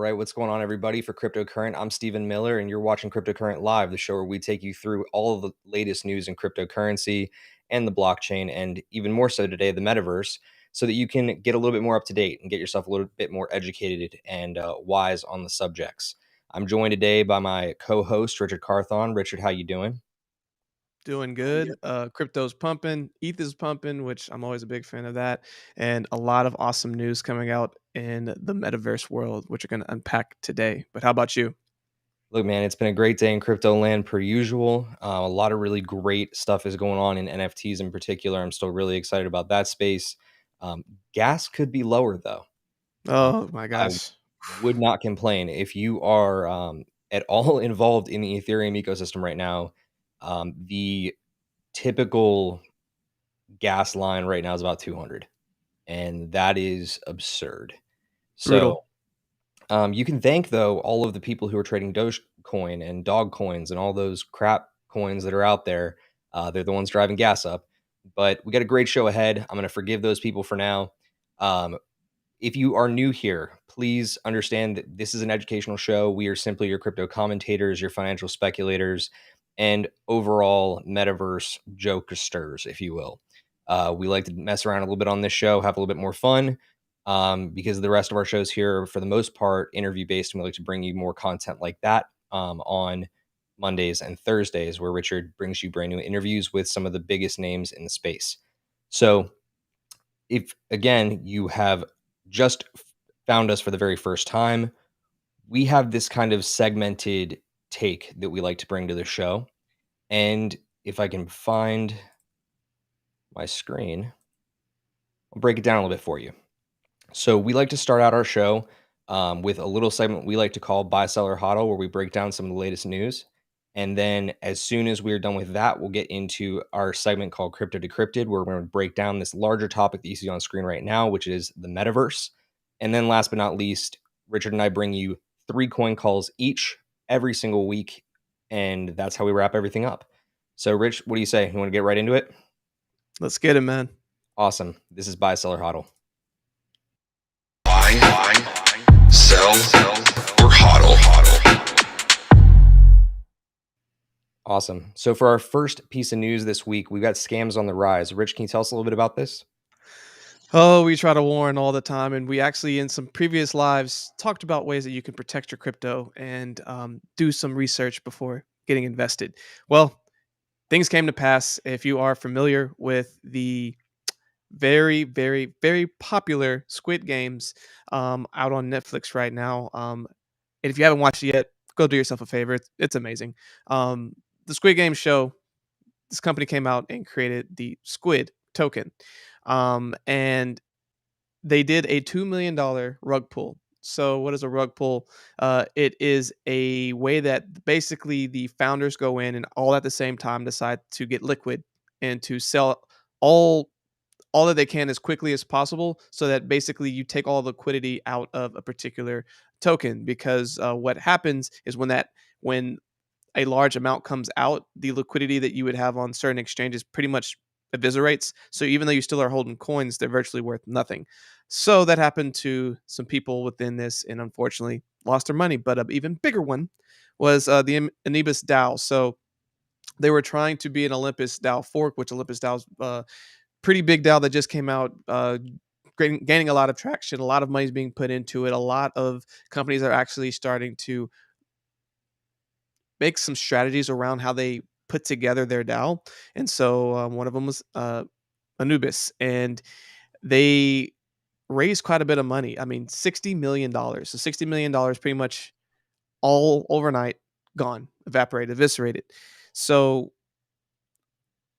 right, what's going on, everybody? For Cryptocurrent, I'm Stephen Miller, and you're watching Cryptocurrent Live, the show where we take you through all of the latest news in cryptocurrency and the blockchain, and even more so today, the metaverse, so that you can get a little bit more up to date and get yourself a little bit more educated and wise on the subjects. I'm joined today by my co-host, Richard Carthon. Richard, how you doing? Doing good. Crypto's pumping, ETH is pumping, which I'm always a big fan of that, and a lot of awesome news coming out in the metaverse world, which we're going to unpack today. But how about you? Look, man, it's been a great day in crypto land per usual. A lot of really great stuff is going on in NFTs in particular. I'm still really excited about that space. Um, Gas could be lower though. Uh, Oh my I gosh. would not complain if you are at all involved in the Ethereum ecosystem right now. The typical gas line right now is about 200, and that is absurd. Brutal. So you can thank, though, all of the people who are trading Dogecoin and dog coins and all those crap coins that are out there. They're the ones driving gas up. But we got a great show ahead. I'm going to forgive those people for now. Um, if you are new here, please understand that this is an educational show. We are simply your crypto commentators, your financial speculators, and overall metaverse jokesters, if you will. We like to mess around a little bit on this show, have a little bit more fun, because the rest of our shows here are, for the most part, interview based, and we like to bring you more content like that on Mondays and Thursdays, where Richard brings you brand new interviews with some of the biggest names in the space. So, if again you have just found us for the very first time, we have this kind of segmented take that we like to bring to the show. And if I can find my screen, I'll break it down a little bit for you. So we like to start out our show with a little segment we like to call Buy Seller Hodl, where we break down some of the latest news. And then as soon as we're done with that, we'll get into our segment called Crypto Decrypted, where we're going to break down this larger topic that you see on screen right now, which is the metaverse. And then last but not least, Richard and I bring you 3 coin calls each every single week. And that's how we wrap everything up. So, Rich, what do you say? You want to get right into it? Let's get it, man. Awesome. This is Buy Seller Hodl. Buy, sell, or hodl. Awesome. So for our first piece of news this week, we've got scams on the rise. Rich, can you tell us a little bit about this? Oh, we try to warn all the time, and we actually, in some previous lives, talked about ways that you can protect your crypto and do some research before getting invested. Well, things came to pass. If you are familiar with the very, very, very popular Squid Games out on Netflix right now. And if you haven't watched it yet, go do yourself a favor. It's amazing. The Squid Game show, this company came out and created the Squid token. And they did a $2 million rug pull. So, what is a rug pull? It is a way that basically the founders go in and all at the same time decide to get liquid and to sell all all that they can as quickly as possible, so that basically you take all the liquidity out of a particular token. Because what happens is when a large amount comes out, the liquidity that you would have on certain exchanges pretty much eviscerates. So even though you still are holding coins, they're virtually worth nothing. So that happened to some people within this, and unfortunately lost their money. But an even bigger one was the AnubisDAO. So they were trying to be an Olympus DAO fork, which Olympus DAO's pretty big DAO that just came out, gaining a lot of traction. A lot of money is being put into it. A lot of companies are actually starting to make some strategies around how they put together their DAO. And so one of them was Anubis, and they raised quite a bit of money. I mean, $60 million. So $60 million pretty much all overnight gone, evaporated, eviscerated. So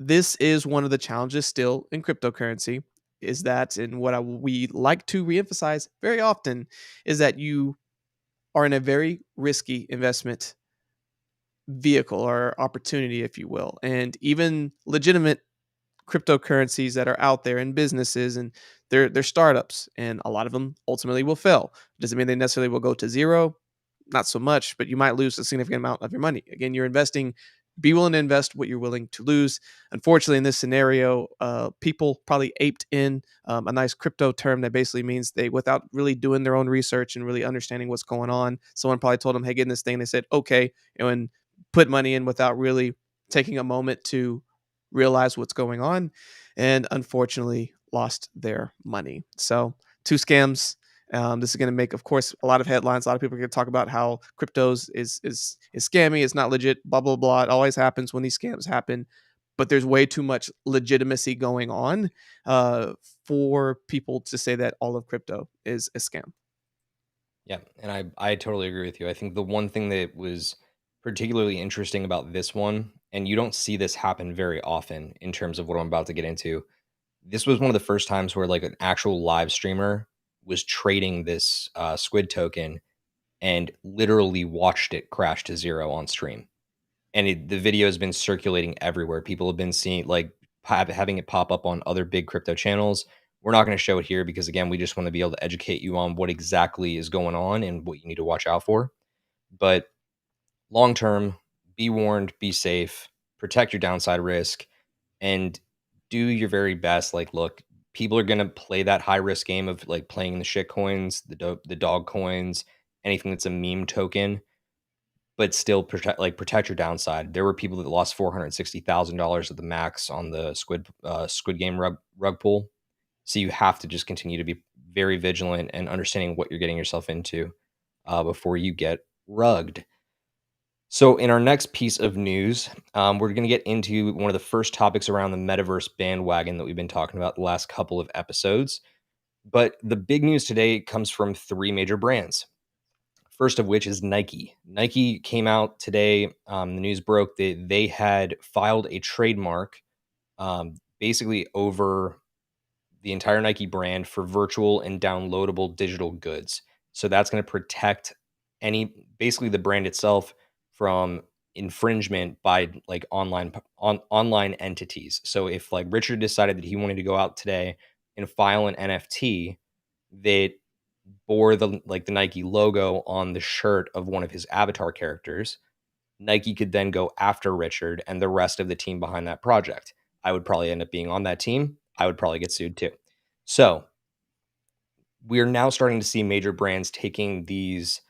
this is one of the challenges still in cryptocurrency, is that, and what we like to reemphasize very often, is that you are in a very risky investment vehicle or opportunity, if you will. And even legitimate cryptocurrencies that are out there and businesses, and they're startups, and a lot of them ultimately will fail. Doesn't mean they necessarily will go to zero, not so much, but you might lose a significant amount of your money. Again, you're investing be willing to invest what you're willing to lose. Unfortunately, in this scenario, people probably aped in a nice crypto term that basically means they, without really doing their own research and really understanding what's going on, someone probably told them, "Hey, get in this thing." They said, "Okay," and put money in without really taking a moment to realize what's going on, and unfortunately lost their money. So, two scams. This is going to make, of course, a lot of headlines. A lot of people are going to talk about how cryptos is scammy. It's not legit. Blah blah blah. It always happens when these scams happen, but there's way too much legitimacy going on uh, for people to say that all of crypto is a scam. Yeah, and I totally agree with you. I think the one thing that was particularly interesting about this one, and you don't see this happen very often in terms of what I'm about to get into, this was one of the first times where like an actual live streamer was trading this Squid token and literally watched it crash to zero on stream. And the video has been circulating everywhere. People have been seeing like having it pop up on other big crypto channels. We're not going to show it here because again, we just want to be able to educate you on what exactly is going on and what you need to watch out for. But long term, be warned, be safe, protect your downside risk, and do your very best. Like, look, people are going to play that high risk game of like playing the shit coins, the dog coins, anything that's a meme token, but still protect your downside. There were people that lost $460,000 at the max on the Squid Game rug pull. So you have to just continue to be very vigilant and understanding what you're getting yourself into before you get rugged. So in our next piece of news, we're going to get into one of the first topics around the Metaverse bandwagon that we've been talking about the last couple of episodes. But the big news today comes from three major brands. First of which is Nike. Nike came out today. The news broke that they had filed a trademark basically over the entire Nike brand for virtual and downloadable digital goods. So that's going to protect basically the brand itself from infringement by like online entities. So if like Richard decided that he wanted to go out today and file an NFT that bore the Nike logo on the shirt of one of his avatar characters, Nike could then go after Richard and the rest of the team behind that project. I would probably end up being on that team. I would probably get sued too. So we're now starting to see major brands taking these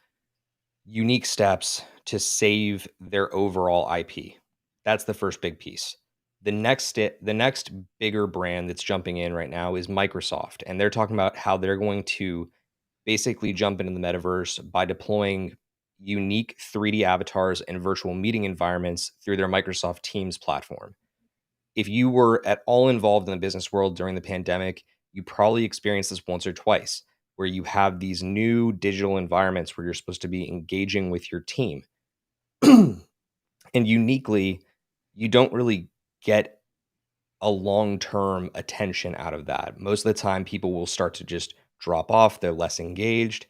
unique steps to save their overall IP. That's the first big piece. The next bigger brand that's jumping in right now is Microsoft, and they're talking about how they're going to basically jump into the metaverse by deploying unique 3D avatars and virtual meeting environments through their Microsoft Teams platform. If you were at all involved in the business world during the pandemic, you probably experienced this once or twice, where you have these new digital environments where you're supposed to be engaging with your team. And uniquely, you don't really get a long-term attention out of that. Most of the time, people will start to just drop off. They're less engaged.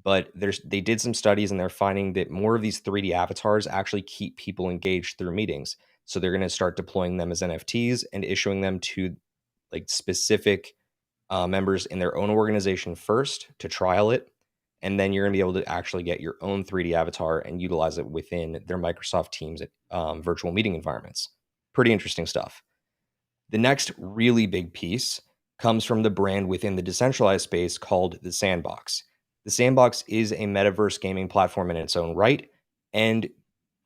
But they did some studies and they're finding that more of these 3D avatars actually keep people engaged through meetings. So they're going to start deploying them as NFTs and issuing them to like specific members in their own organization first to trial it. And then you're going to be able to actually get your own 3D avatar and utilize it within their Microsoft Teams virtual meeting environments. Pretty interesting stuff. The next really big piece comes from the brand within the decentralized space called the Sandbox. The Sandbox is a metaverse gaming platform in its own right. And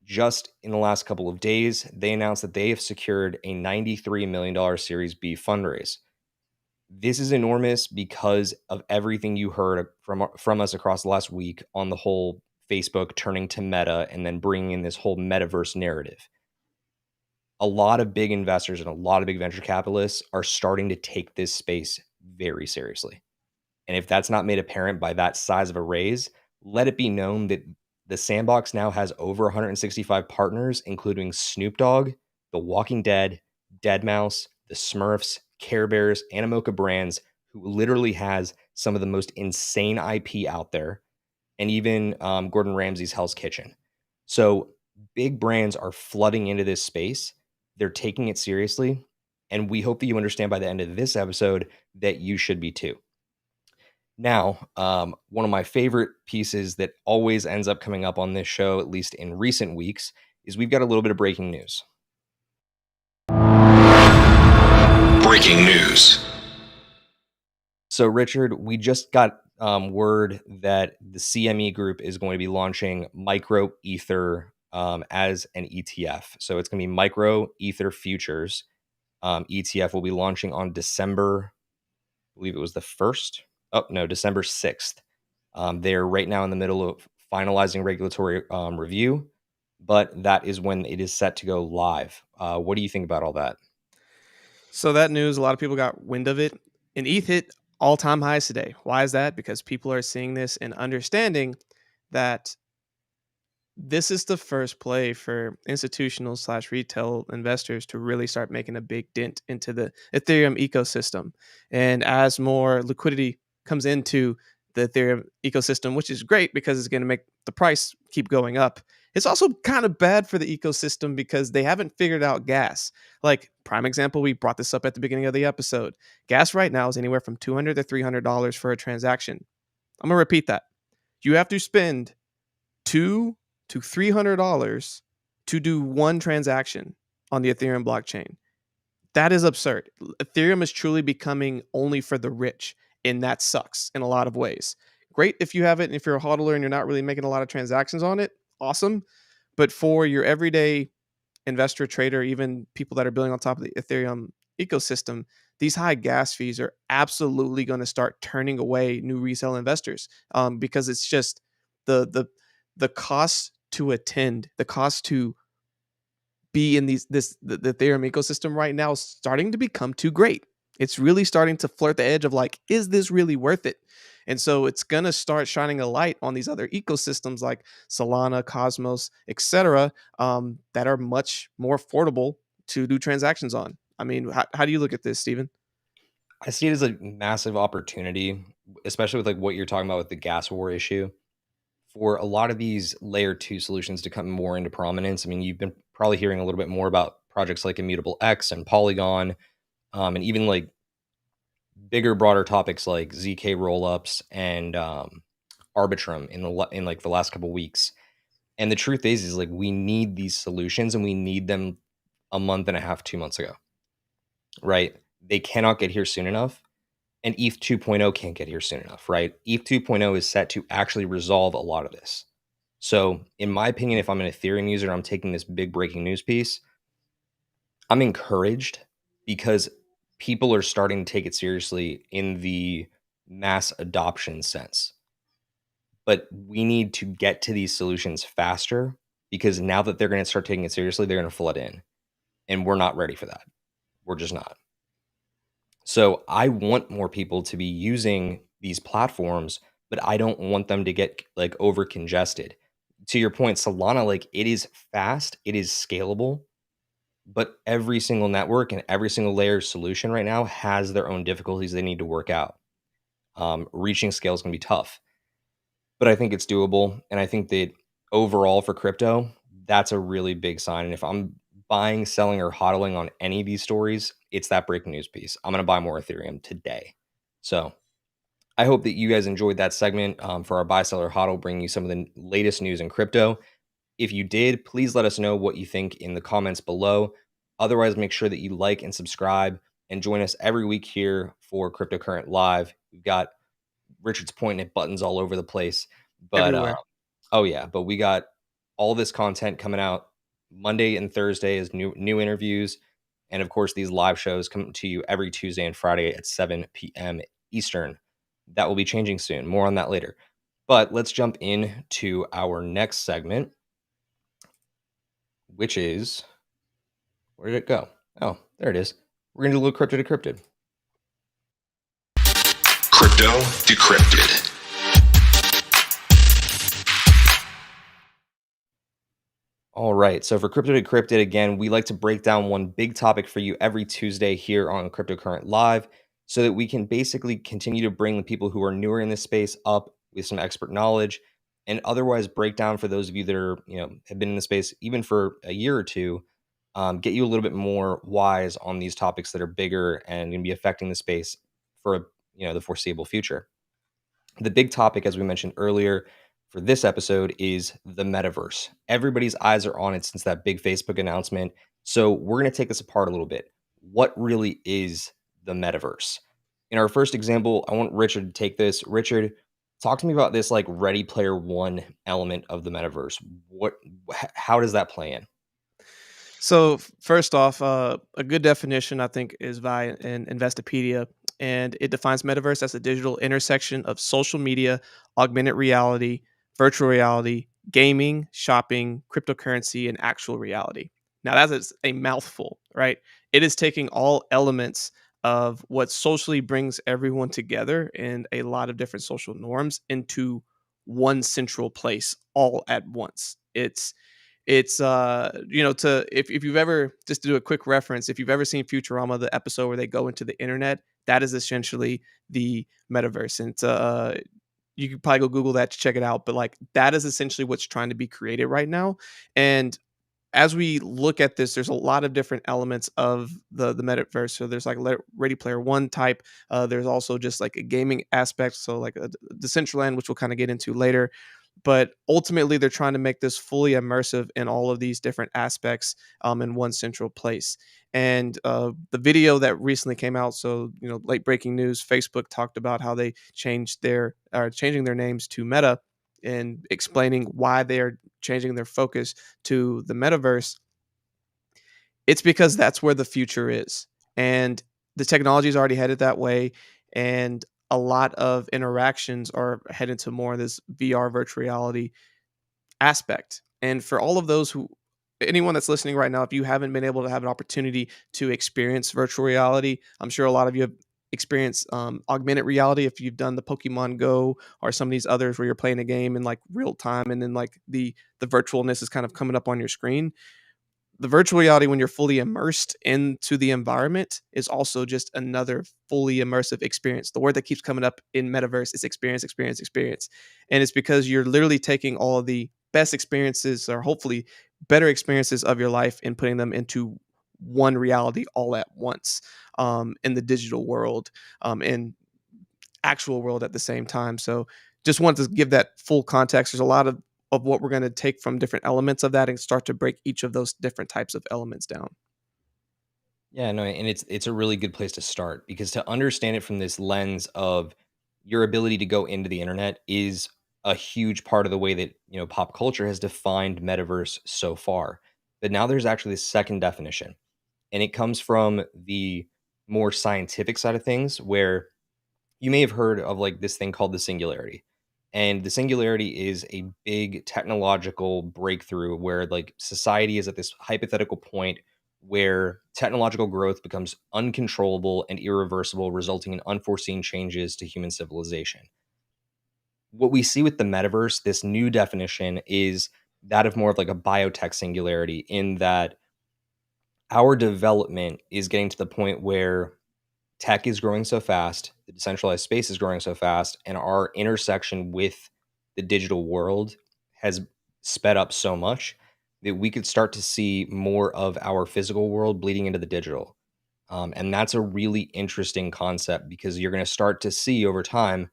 just in the last couple of days, they announced that they have secured a $93 million Series B fundraise. This is enormous because of everything you heard from us across the last week on the whole Facebook turning to Meta and then bringing in this whole metaverse narrative. A lot of big investors and a lot of big venture capitalists are starting to take this space very seriously. And if that's not made apparent by that size of a raise, let it be known that the Sandbox now has over 165 partners, including Snoop Dogg, The Walking Dead, Deadmau5, the Smurfs, Care Bears, Animoca Brands, who literally has some of the most insane IP out there, and even Gordon Ramsay's Hell's Kitchen. So big brands are flooding into this space. They're taking it seriously. And we hope that you understand by the end of this episode that you should be too. Now, one of my favorite pieces that always ends up coming up on this show, at least in recent weeks, is we've got a little bit of breaking news. Breaking news. So, Richard, we just got word that the CME group is going to be launching MicroEther as an ETF. So it's going to be MicroEther Futures. ETF will be launching on December, I believe it was the 1st. Oh, no, December 6th. They're right now in the middle of finalizing regulatory review, but that is when it is set to go live. What do you think about all that? So that news, a lot of people got wind of it, and ETH hit all-time highs today. Why is that? Because people are seeing this and understanding that this is the first play for institutional slash retail investors to really start making a big dent into the Ethereum ecosystem. And as more liquidity comes into the Ethereum ecosystem, which is great because it's going to make the price keep going up, it's also kind of bad for the ecosystem because they haven't figured out gas. Like, prime example, we brought this up at the beginning of the episode. Gas right now is anywhere from $200 to $300 for a transaction. I'm going to repeat that. You have to spend $200 to $300 to do one transaction on the Ethereum blockchain. That is absurd. Ethereum is truly becoming only for the rich, and that sucks in a lot of ways. Great if you have it, and if you're a hodler and you're not really making a lot of transactions on it, awesome. But for your everyday investor, trader, even people that are building on top of the Ethereum ecosystem, these high gas fees are absolutely going to start turning away new resale investors, because it's just the cost to attend, the cost to be in the Ethereum ecosystem right now is starting to become too great. It's really starting to flirt the edge of like, is this really worth it? And so it's going to start shining a light on these other ecosystems like Solana, Cosmos, etc., that are much more affordable to do transactions on. I mean, how do you look at this, Stephen? I see it as a massive opportunity, especially with like what you're talking about with the gas war issue, for a lot of these layer 2 solutions to come more into prominence. I mean, you've been probably hearing a little bit more about projects like Immutable X and Polygon, and even like bigger, broader topics like ZK rollups and Arbitrum in like the last couple weeks. And the truth is like we need these solutions and we need them a month and a half, 2 months ago, right? They cannot get here soon enough. And ETH 2.0 can't get here soon enough, right? ETH 2.0 is set to actually resolve a lot of this. So, in my opinion, if I'm an Ethereum user and I'm taking this big breaking news piece, I'm encouraged because people are starting to take it seriously in the mass adoption sense. But we need to get to these solutions faster because now that they're going to start taking it seriously, they're going to flood in. And we're not ready for that. We're just not. So I want more people to be using these platforms, but I don't want them to get like over congested. To your point, Solana, like it is fast, it is scalable, but every single network and every single layer solution right now has their own difficulties they need to work out. Reaching scale is going to be tough, but I think it's doable. And I think that overall for crypto, that's a really big sign. And if I'm buying, selling, or hodling on any of these stories, it's that breaking news piece. I'm going to buy more Ethereum today. So I hope that you guys enjoyed that segment for our buy, sell, or hodl, bringing you some of the latest news in crypto. If you did, please let us know what you think in the comments below. Otherwise, make sure that you like and subscribe and join us every week here for Cryptocurrent Live. We've got Richard's pointing at buttons all over the place, but Everywhere. oh yeah, but we got all this content coming out Monday and Thursday as new interviews, and of course these live shows come to you every Tuesday and Friday at 7 p.m. Eastern. That will be changing soon. More on that later. But let's jump into our next segment, which is, where did it go? Oh, there it is. We're gonna do a little crypto decrypted. Crypto Decrypted. All right. So for Crypto Decrypted, again, we like to break down one big topic for you every Tuesday here on Cryptocurrent Live so that we can basically continue to bring the people who are newer in this space up with some expert knowledge and otherwise break down for those of you that are, have been in the space even for a year or two, get you a little bit more wise on these topics that are bigger and going to be affecting the space for, the foreseeable future. The big topic, as we mentioned earlier, for this episode is the metaverse. Everybody's eyes are on it since that big Facebook announcement. So we're going to take this apart a little bit. What really is the metaverse? In our first example, I want Richard to take this. Richard, talk to me about this like Ready Player One element of the metaverse. How does that play in? So first off, a good definition I think is by an Investopedia, and it defines metaverse as a digital intersection of social media, augmented reality, virtual reality, gaming, shopping, cryptocurrency, and actual reality. Now that is a mouthful, right? It is taking all elements of what socially brings everyone together and a lot of different social norms into one central place all at once. It's to if you've ever, just to do a quick reference, if you've ever seen Futurama, the episode where they go into the internet, that is essentially the metaverse. And you could probably go Google that to check it out, but like that is essentially what's trying to be created right now. And as we look at this, there's a lot of different elements of the metaverse. So there's like Ready Player One type. There's also just like a gaming aspect. So like a Decentraland, which we'll kind of get into later. But ultimately, they're trying to make this fully immersive in all of these different aspects in one central place. And the video that recently came out, so late breaking news, Facebook talked about how they changing their names to Meta and explaining why they are changing their focus to the metaverse. It's because that's where the future is. And the technology is already headed that way. And a lot of interactions are headed to more of this VR virtual reality aspect. And for all of those anyone that's listening right now, if you haven't been able to have an opportunity to experience virtual reality, I'm sure a lot of you have experienced augmented reality if you've done the Pokemon Go or some of these others where you're playing a game in like real time and then like the virtualness is kind of coming up on your screen. The virtual reality, when you're fully immersed into the environment, is also just another fully immersive experience. The word that keeps coming up in metaverse is experience, experience, experience. And it's because you're literally taking all of the best experiences, or hopefully better experiences of your life, and putting them into one reality all at once, in the digital world, and actual world at the same time. So just wanted to give that full context. There's a lot of what we're going to take from different elements of that and start to break each of those different types of elements down. Yeah, no, and it's a really good place to start because to understand it from this lens of your ability to go into the internet is a huge part of the way that, pop culture has defined metaverse so far. But now there's actually this second definition, and it comes from the more scientific side of things where you may have heard of like this thing called the singularity. And the singularity is a big technological breakthrough where like society is at this hypothetical point where technological growth becomes uncontrollable and irreversible, resulting in unforeseen changes to human civilization. What we see with the metaverse, this new definition, is that of more of like a biotech singularity, in that our development is getting to the point where tech is growing so fast, the decentralized space is growing so fast, and our intersection with the digital world has sped up so much that we could start to see more of our physical world bleeding into the digital. And that's a really interesting concept because you're going to start to see over time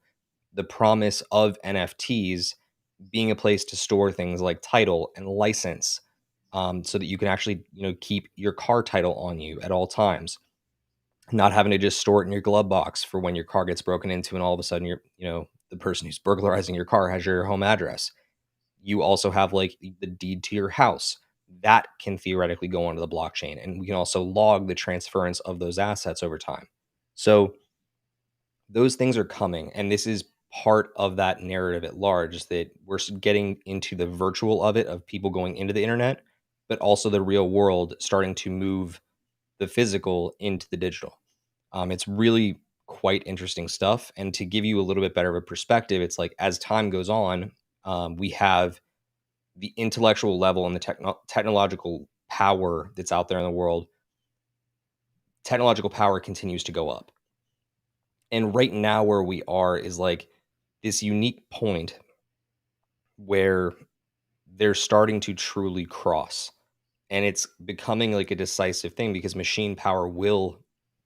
the promise of NFTs being a place to store things like title and license, so that you can actually keep your car title on you at all times, not having to just store it in your glove box for when your car gets broken into and all of a sudden the person who's burglarizing your car has your home address. You also have like the deed to your house that can theoretically go onto the blockchain, and we can also log the transference of those assets over time. So those things are coming, and this is part of that narrative at large, is that we're getting into the virtual of it, of people going into the internet, but also the real world starting to move the physical into the digital. It's really quite interesting stuff. And to give you a little bit better of a perspective, it's like as time goes on, we have the intellectual level and the technological power that's out there in the world. Technological power continues to go up. And right now, where we are is like this unique point where they're starting to truly cross. And it's becoming like a decisive thing because machine power will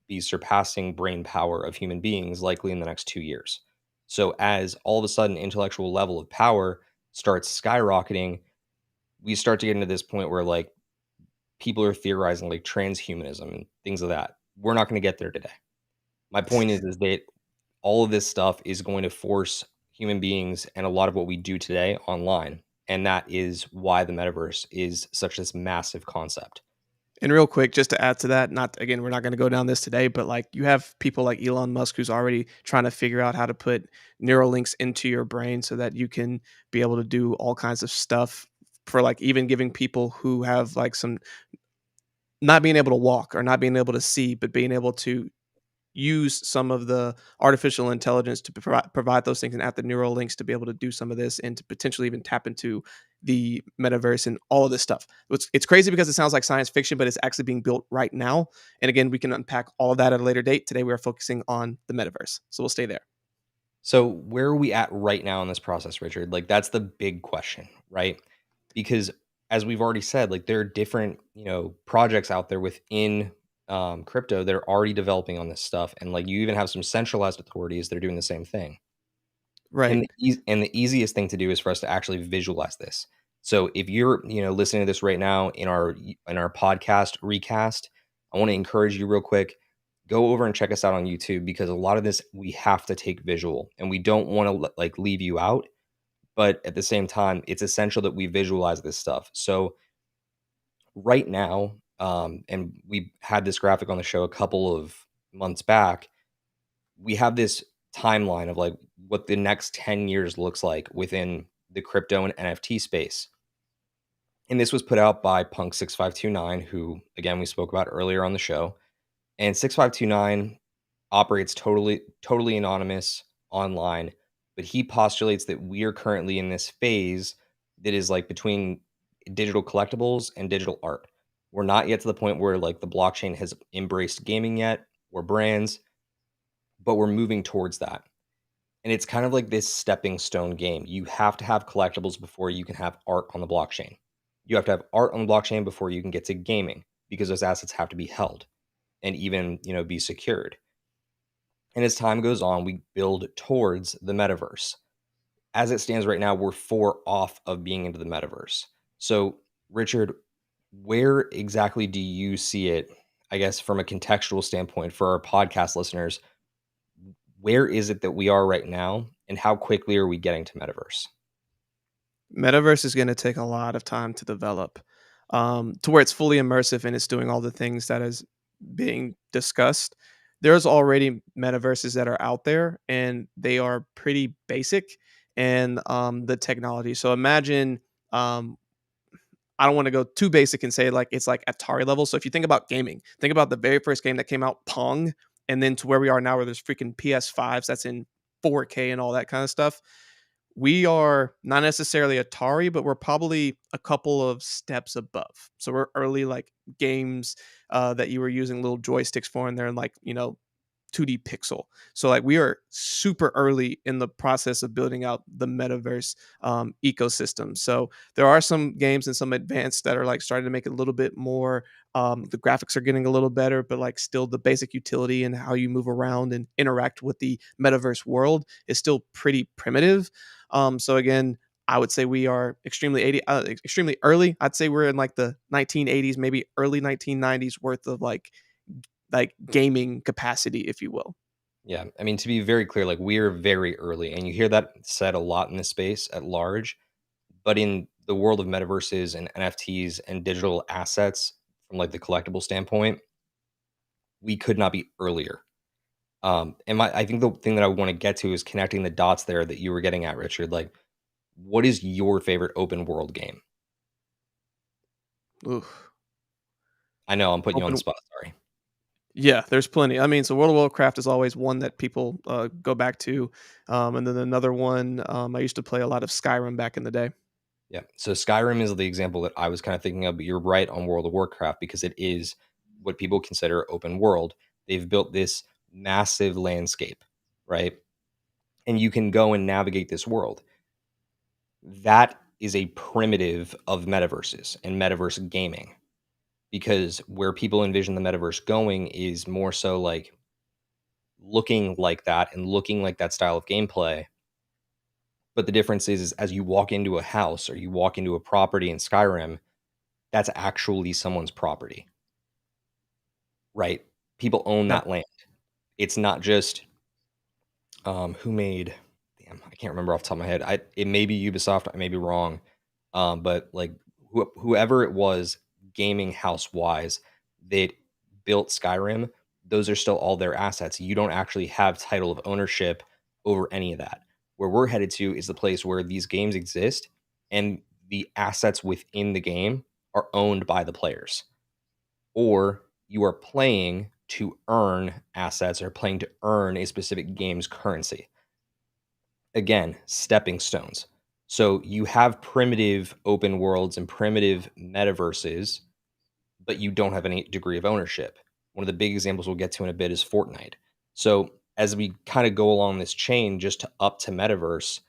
be surpassing brain power of human beings likely in the next 2 years. So as all of a sudden intellectual level of power starts skyrocketing, we start to get into this point where like people are theorizing like transhumanism and things of that. We're not going to get there today. My point is that all of this stuff is going to force human beings and a lot of what we do today online. And that is why the metaverse is such this massive concept. And real quick, just to add to that, not again, we're not going to go down this today, but like you have people like Elon Musk who's already trying to figure out how to put neural links into your brain so that you can be able to do all kinds of stuff for like even giving people who have like some not being able to walk or not being able to see, but being able to use some of the artificial intelligence to provide those things and add the neural links to be able to do some of this and to potentially even tap into the metaverse and all of this stuff. It's crazy because it sounds like science fiction, but it's actually being built right now. And again, we can unpack all of that at a later date. Today, we are focusing on the metaverse. So we'll stay there. So where are we at right now in this process, Richard? Like that's the big question, right? Because as we've already said, like there are different, projects out there within crypto that are already developing on this stuff, and like you even have some centralized authorities that are doing the same thing. Right. And the easiest thing to do is for us to actually visualize this. So if you're, listening to this right now in our podcast recast, I want to encourage you real quick, go over and check us out on YouTube, because a lot of this we have to take visual and we don't want to like leave you out, but at the same time it's essential that we visualize this stuff. So right now, and we had this graphic on the show a couple of months back, we have this timeline of like what the next 10 years looks like within the crypto and NFT space. And this was put out by Punk 6529, who again we spoke about earlier on the show. And 6529 operates totally anonymous online, but he postulates that we are currently in this phase that is like between digital collectibles and digital art. We're not yet to the point where like the blockchain has embraced gaming yet or brands, but we're moving towards that. And it's kind of like this stepping stone game. You have to have collectibles before you can have art on the blockchain. You have to have art on the blockchain before you can get to gaming, because those assets have to be held and even, be secured. And as time goes on, we build towards the metaverse. As it stands right now, we're 4 off of being into the metaverse. So, Richard, where exactly do you see it, I guess, from a contextual standpoint for our podcast listeners? Where is it that we are right now, and how quickly are we getting to metaverse? Metaverse is going to take a lot of time to develop to where it's fully immersive and it's doing all the things that is being discussed. There's already metaverses that are out there and they are pretty basic in the technology. So imagine, I don't want to go too basic and say like it's like Atari level. So if you think about gaming, think about the very first game that came out, Pong, and then to where we are now where there's freaking PS5s that's in 4K and all that kind of stuff. We are not necessarily Atari, but we're probably a couple of steps above. So we're early like games that you were using little joysticks for, and they're in like 2D pixel. So like we are super early in the process of building out the metaverse ecosystem. So there are some games and some advanced that are like starting to make it a little bit more. The graphics are getting a little better, but like still the basic utility and how you move around and interact with the metaverse world is still pretty primitive. So again, I would say we are extremely early. I'd say we're in like the 1980s, maybe early 1990s worth of like gaming capacity, if you will. Yeah, I mean, to be very clear, like we're very early, and you hear that said a lot in the space at large. But in the world of metaverses and NFTs and digital assets, from like the collectible standpoint, we could not be earlier. I think the thing that I want to get to is connecting the dots there that you were getting at, Richard. Like, what is your favorite open world game? Oof. I know I'm putting you on the Open spot. Sorry. Yeah, there's plenty. I mean, so World of Warcraft is always one that people go back to, and then another one. I used to play a lot of Skyrim back in the day. Yeah. So Skyrim is the example that I was kind of thinking of, but you're right on World of Warcraft, because it is what people consider open world. They've built this massive landscape, right? And you can go and navigate this world. That is a primitive of metaverses and metaverse gaming, because where people envision the metaverse going is more so like looking like that and looking like that style of gameplay But the difference is as you walk into a house or you walk into a property in Skyrim, that's actually someone's property, right? People own Yeah. that land. It's not just who made. Damn, I can't remember off the top of my head. It may be Ubisoft. I may be wrong, but like whoever it was, gaming house wise, that built Skyrim. Those are still all their assets. You don't actually have title of ownership over any of that. Where we're headed to is the place where these games exist and the assets within the game are owned by the players, or you are playing to earn assets or playing to earn a specific game's currency. Again, stepping stones. So you have primitive open worlds and primitive metaverses, but you don't have any degree of ownership. One of the big examples we'll get to in a bit is Fortnite. So as we kind of go along this chain just to up to metaverse,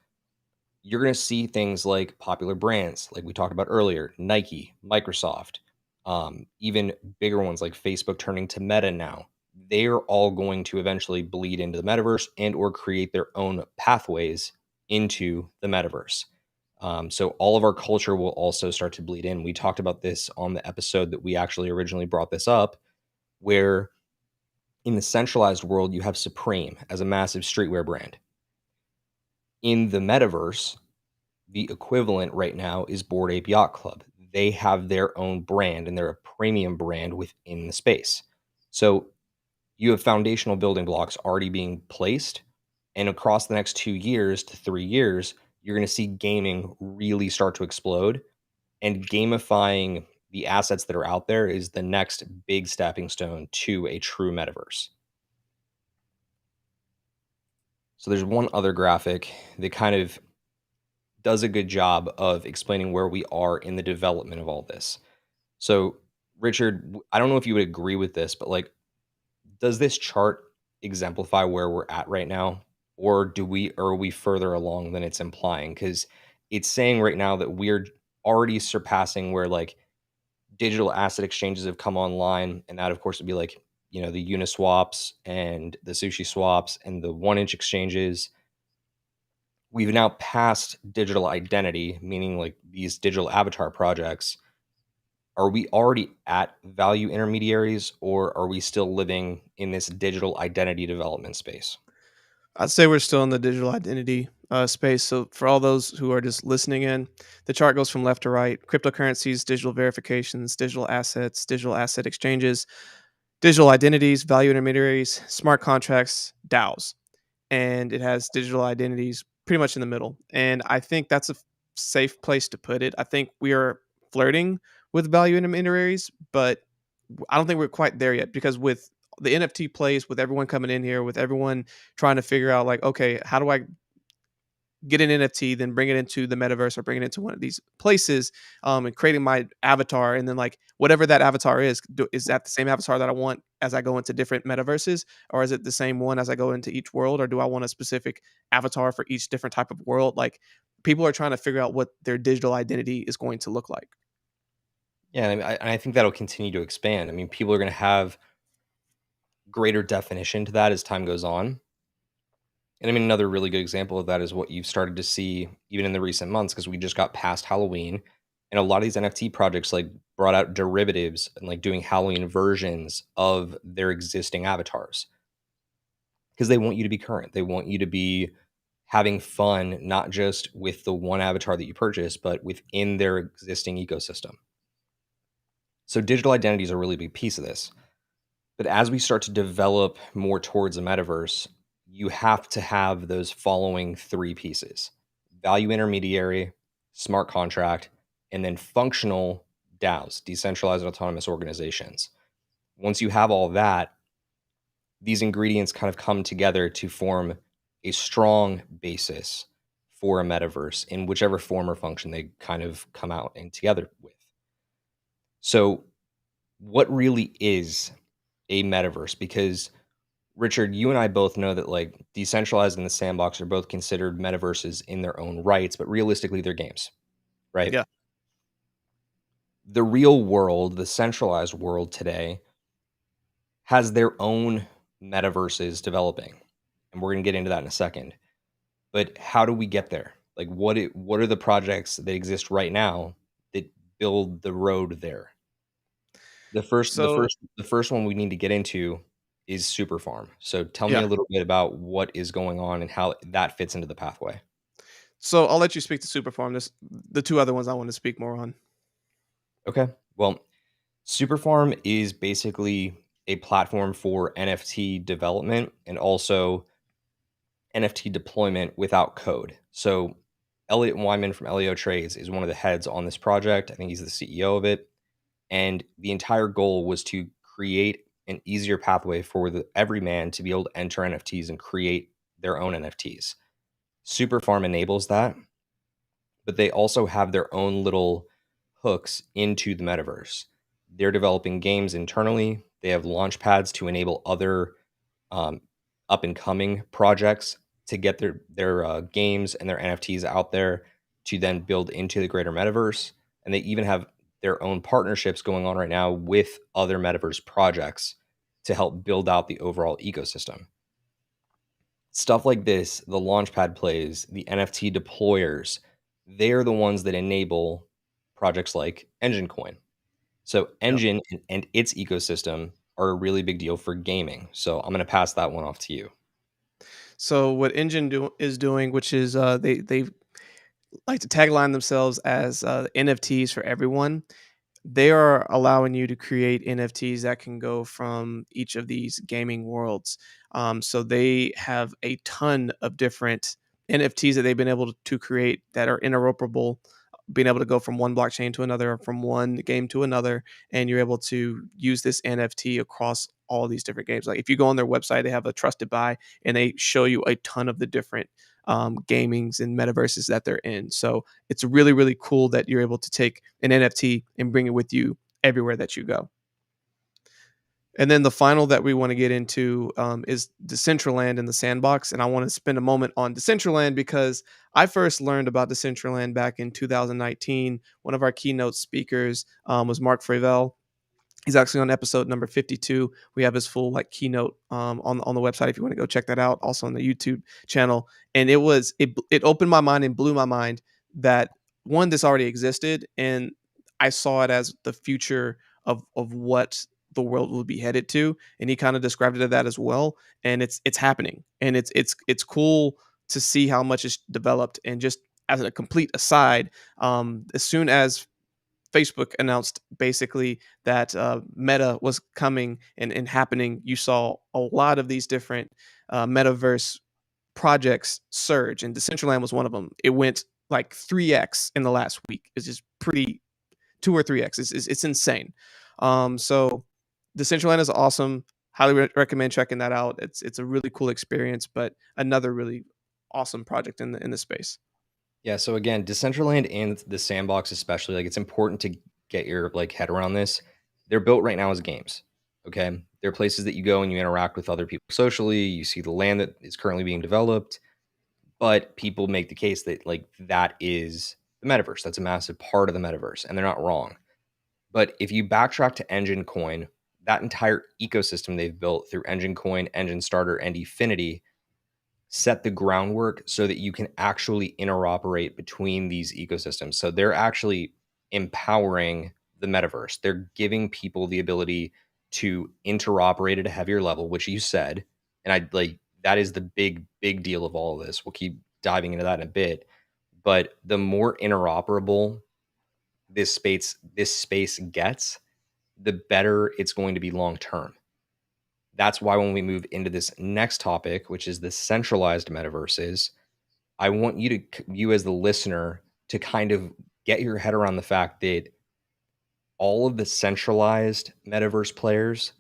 you're going to see things like popular brands, like we talked about earlier, Nike, Microsoft, even bigger ones like Facebook turning to Meta now. They're all going to eventually bleed into the metaverse and or create their own pathways into the metaverse. So all of our culture will also start to bleed in. We talked about this on the episode that we actually originally brought this up, where in the centralized world, you have Supreme as a massive streetwear brand. In the metaverse, the equivalent right now is Bored Ape Yacht Club. They have their own brand and they're a premium brand within the space. So you have foundational building blocks already being placed. And across the next 2 years to 3 years, you're going to see gaming really start to explode. And gamifying the assets that are out there is the next big stepping stone to a true metaverse. So there's one other graphic that kind of does a good job of explaining where we are in the development of all this. So, Richard, I don't know if you would agree with this, but like, does this chart exemplify where we're at right now, or are we further along than it's implying? Because it's saying right now that we're already surpassing where like digital asset exchanges have come online, and that of course would be like the Uniswaps and the Sushi swaps and the 1 inch exchanges. We've now passed digital identity, meaning like these digital avatar projects. Are we already at value intermediaries, or are we still living in this digital identity development space? I'd say we're still in the digital identity space. So for all those who are just listening in, the chart goes from left to right: cryptocurrencies, digital verifications, digital assets, digital asset exchanges, digital identities, value intermediaries, smart contracts, DAOs, and it has digital identities pretty much in the middle. And I think that's a safe place to put it. I think we are flirting with value intermediaries, but I don't think we're quite there yet, because with the NFT plays, with everyone coming in here, with everyone trying to figure out like, okay, how do I get an NFT, then bring it into the metaverse or bring it into one of these places, and creating my avatar, and then like whatever that avatar is that the same avatar that I want as I go into different metaverses, or is it the same one as I go into each world, or do I want a specific avatar for each different type of world? Like, people are trying to figure out what their digital identity is going to look like. Yeah, I think that'll continue to expand. I mean, people are going to have greater definition to that as time goes on. And I mean, another really good example of that is what you've started to see even in the recent months, because we just got past Halloween, and a lot of these NFT projects like brought out derivatives and like doing Halloween versions of their existing avatars because they want you to be current. They want you to be having fun, not just with the one avatar that you purchase, but within their existing ecosystem. So digital identity is a really big piece of this. But as we start to develop more towards a metaverse, you have to have those following three pieces: value intermediary, smart contract, and then functional DAOs, decentralized autonomous organizations. Once you have all that, these ingredients kind of come together to form a strong basis for a metaverse in whichever form or function they kind of come out and together with. So, what really is a metaverse? Because Richard, you and I both know that like decentralized and the sandbox are both considered metaverses in their own rights, but realistically, they're games, right? Yeah. The real world, the centralized world today, has their own metaverses developing. And we're going to get into that in a second. But how do we get there? Like what are the projects that exist right now that build the road there? So The first one we need to get into is SuperFarm. So tell me yeah. a little bit about what is going on and how that fits into the pathway. So I'll let you speak to Superfarm. This the two other ones I want to speak more on. Okay. Well, SuperFarm is basically a platform for NFT development and also NFT deployment without code. So Elliot Wyman from LEO Trades is one of the heads on this project. I think he's the CEO of it. And the entire goal was to create an easier pathway for the everyman to be able to enter NFTs and create their own NFTs. Superfarm enables that, but they also have their own little hooks into the metaverse. They're developing games internally. They have launch pads to enable other um, up and coming projects to get their games and their NFTs out there to then build into the greater metaverse. And they even have their own partnerships going on right now with other metaverse projects to help build out the overall ecosystem. Stuff like this, the launchpad plays, the NFT deployers, they're the ones that enable projects like Engine Coin. So Yep. Engine and its ecosystem are a really big deal for gaming. So I'm going to pass that one off to you. So what is doing, which is they like to tagline themselves as NFTs for everyone. They are allowing you to create NFTs that can go from each of these gaming worlds. So they have a ton of different NFTs that they've been able to create that are interoperable, being able to go from one blockchain to another, from one game to another, and you're able to use this NFT across all these different games. Like if you go on their website, they have a trusted buy, and they show you a ton of the different gamings and metaverses that they're in. So it's really, really cool that you're able to take an NFT and bring it with you everywhere that you go. And then the final that we want to get into is Decentraland and the Sandbox. And I want to spend a moment on Decentraland because I first learned about Decentraland back in 2019. One of our keynote speakers was Mark Fravel. He's actually on episode number 52. We have his full like keynote on the website if you want to go check that out. Also on the YouTube channel. And it opened my mind and blew my mind that one, this already existed, and I saw it as the future of what the world will be headed to. And he kind of described it as that as well. And it's happening, and it's cool to see how much it's developed. And just as a complete aside, as soon as Facebook announced basically that Meta was coming and happening, you saw a lot of these different metaverse projects surge, and Decentraland was one of them. It went like 3x in the last week. It's just pretty 2 or 3x. It's insane. So Decentraland is awesome. Highly recommend checking that out. It's a really cool experience, but another really awesome project in the space. Yeah, so again, Decentraland and the Sandbox especially, like it's important to get your like head around this. They're built right now as games. Okay? They're places that you go and you interact with other people socially, you see the land that is currently being developed, but people make the case that like that is the metaverse. That's a massive part of the metaverse, and they're not wrong. But if you backtrack to Engine Coin, that entire ecosystem they've built through Engine Coin, Engine Starter, and Efinity set the groundwork so that you can actually interoperate between these ecosystems. So they're actually empowering the metaverse. They're giving people the ability to interoperate at a heavier level, which you said. And I like that is the big deal of all of this. We'll keep diving into that in a bit. But the more interoperable this space gets, the better it's going to be long term. That's why when we move into this next topic, which is the centralized metaverses, I want you as the listener to kind of get your head around the fact that all of the centralized metaverse players,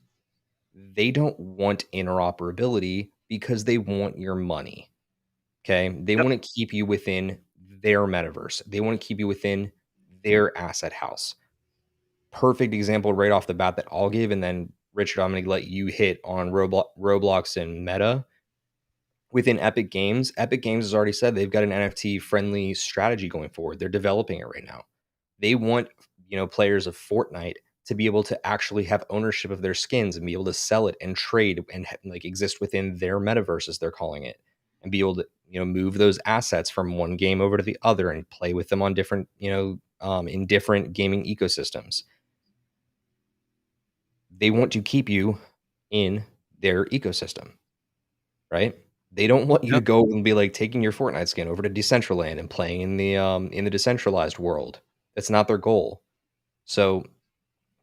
they don't want interoperability because they want your money. Okay? They Yep. want to keep you within their metaverse. They want to keep you within their asset house. Perfect example right off the bat that I'll give, and then Richard, I'm going to let you hit on Roblox and Meta. Within Epic Games, Epic Games has already said they've got an NFT friendly strategy going forward. They're developing it right now. They want, players of Fortnite to be able to actually have ownership of their skins and be able to sell it and trade and like exist within their metaverse, as they're calling it. and be able to move those assets from one game over to the other and play with them on different in different gaming ecosystems. They want to keep you in their ecosystem, right? They don't want you to Yep. go and be like taking your Fortnite skin over to Decentraland and playing in the decentralized world. That's not their goal. So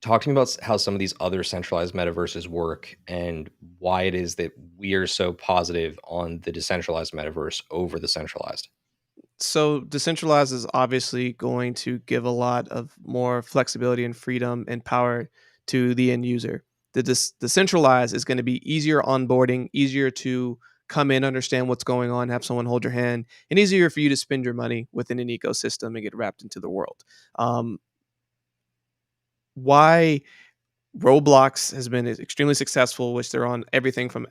talk to me about how some of these other centralized metaverses work and why it is that we are so positive on the decentralized metaverse over the centralized. So decentralized is obviously going to give a lot of more flexibility and freedom and power to the end user. Decentralized is going to be easier onboarding, easier to come in, understand what's going on, have someone hold your hand, and easier for you to spend your money within an ecosystem and get wrapped into the world. Why Roblox has been extremely successful, which they're on everything from